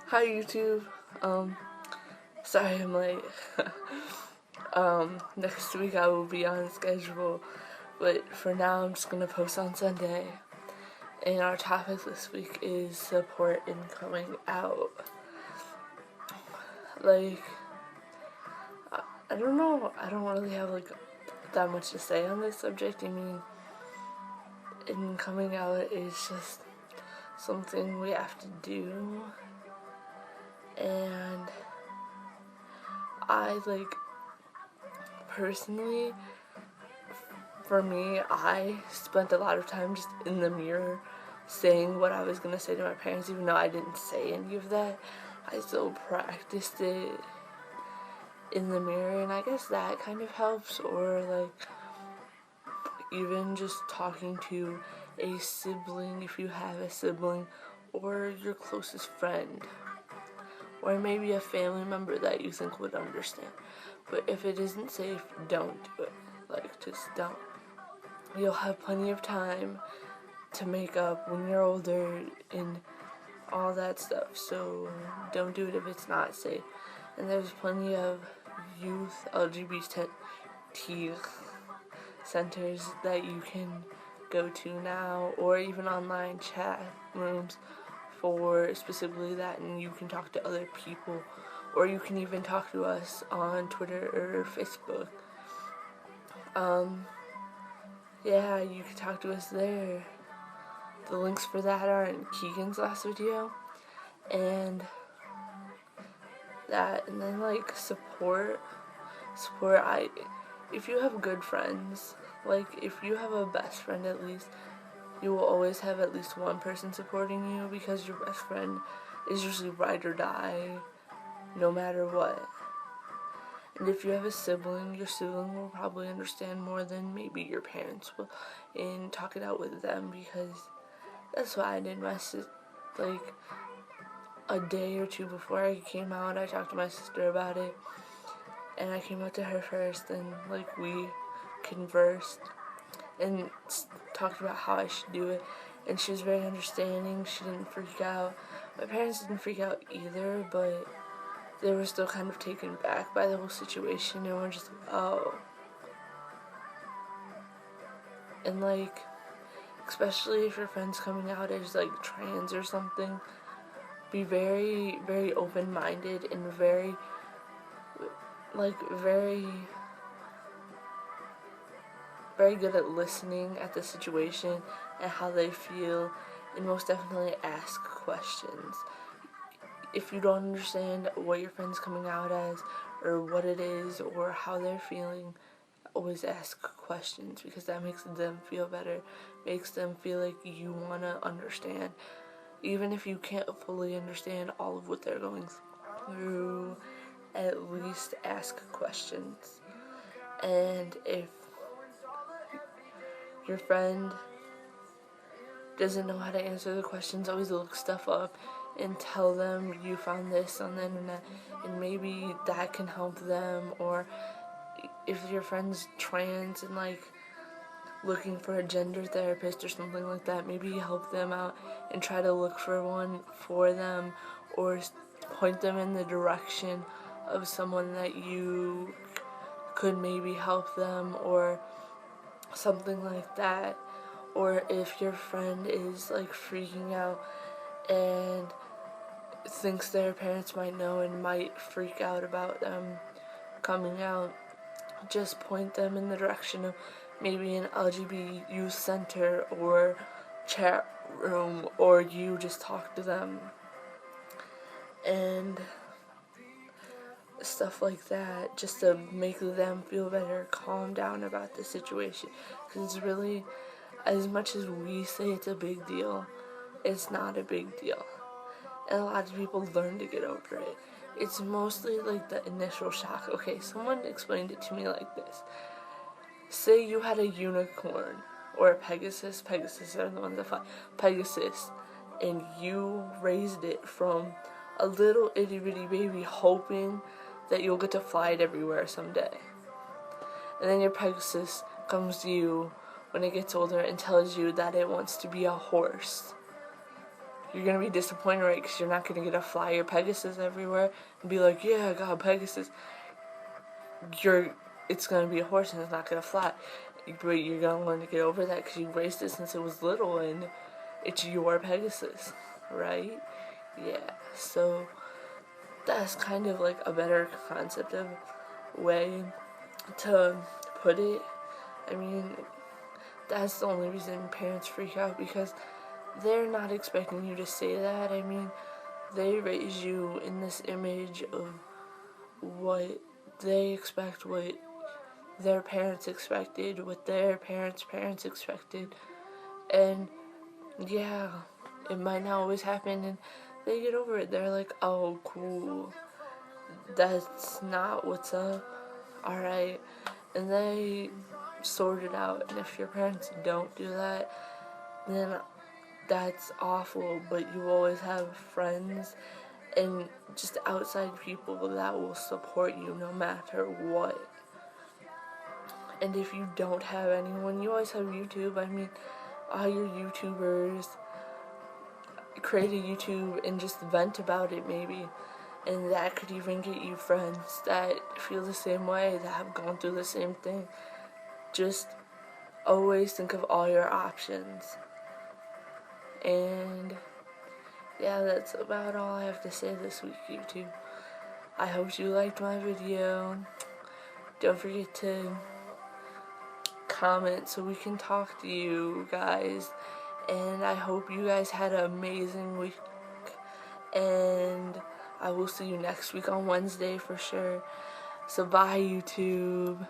Hi YouTube. Sorry I'm late. Next week I will be on schedule, but for now I'm just gonna post on Sunday. And our topic this week is support in coming out. Like, I don't know, I don't really have that much to say on this subject. I mean, in coming out is just something we have to do, and I personally, for me, I spent a lot of time just in the mirror saying what I was going to say to my parents, even though I didn't say any of that. I still practiced it in the mirror, and I guess that kind of helps. Or even just talking to a sibling, if you have a sibling, or your closest friend, or maybe a family member that you think would understand. But if it isn't safe, don't do it. Just don't. You'll have plenty of time to make up when you're older and all that stuff, so don't do it if it's not safe. And there's plenty of youth LGBT centers that you can go to now, or even online chat rooms for specifically that, and you can talk to other people, or you can even talk to us on Twitter or Facebook. Yeah, you can talk to us there. The links for that are in Keegan's last video. And then support, if you have good friends, if you have a best friend at least, you will always have at least one person supporting you, because your best friend is usually ride or die, no matter what. And if you have a sibling, your sibling will probably understand more than maybe your parents will, and talk it out with them, because that's what I did. A day or two before I came out, I talked to my sister about it, and I came out to her first, and we conversed and talked about how I should do it, and she was very understanding. She didn't freak out. My parents didn't freak out either, but they were still kind of taken back by the whole situation, and were just oh. And especially if your friend's coming out as trans or something, be very, very open-minded and very very good at listening at the situation and how they feel, and most definitely ask questions. If you don't understand what your friend's coming out as, or what it is, or how they're feeling, always ask questions, because that makes them feel better, makes them feel like you want to understand. Even if you can't fully understand all of what they're going through, at least ask questions. And if your friend doesn't know how to answer the questions, always look stuff up and tell them you found this on the internet, and maybe that can help them. Or if your friend's trans and looking for a gender therapist or something like that, maybe help them out and try to look for one for them, or point them in the direction of someone that you could maybe help them, or something like that. Or if your friend is freaking out and thinks their parents might know and might freak out about them coming out, just point them in the direction of maybe an LGBT youth center or chat room, or you just talk to them and stuff like that, just to make them feel better, calm down about the situation. Because it's really, as much as we say it's a big deal, it's not a big deal, and a lot of people learn to get over it. It's mostly the initial shock. Okay, someone explained it to me like this. Say you had a unicorn or a Pegasus are the ones that fly, Pegasus, and you raised it from a little itty bitty baby, hoping that you'll get to fly it everywhere someday. And then your Pegasus comes to you when it gets older and tells you that it wants to be a horse. you're gonna be disappointed, right? Because you're not gonna get to fly your Pegasus everywhere and be like, yeah, I got a Pegasus. It's gonna be a horse and it's not gonna fly. But you're gonna learn to get over that because you raised it since it was little and it's your Pegasus, right? Yeah, so that's kind of like a better concept of way to put it. I mean, that's the only reason parents freak out, because they're not expecting you to say that. I mean, they raise you in this image of what they expect, what their parents expected, what their parents expected, and yeah, it might not always happen, and they get over it. They're like, oh, cool, that's not what's up, alright, and they sort it out. And if your parents don't do that, then that's awful, but you always have friends and just outside people that will support you no matter what. And if you don't have anyone, you always have YouTube. I mean, all your YouTubers create a YouTube and just vent about it, maybe, and that could even get you friends that feel the same way, that have gone through the same thing. Just always think of all your options. And yeah, that's about all I have to say this week, YouTube. I hope you liked my video. Don't forget to comment so we can talk to you guys. And I hope you guys had an amazing week. And I will see you next week on Wednesday for sure. So bye, YouTube.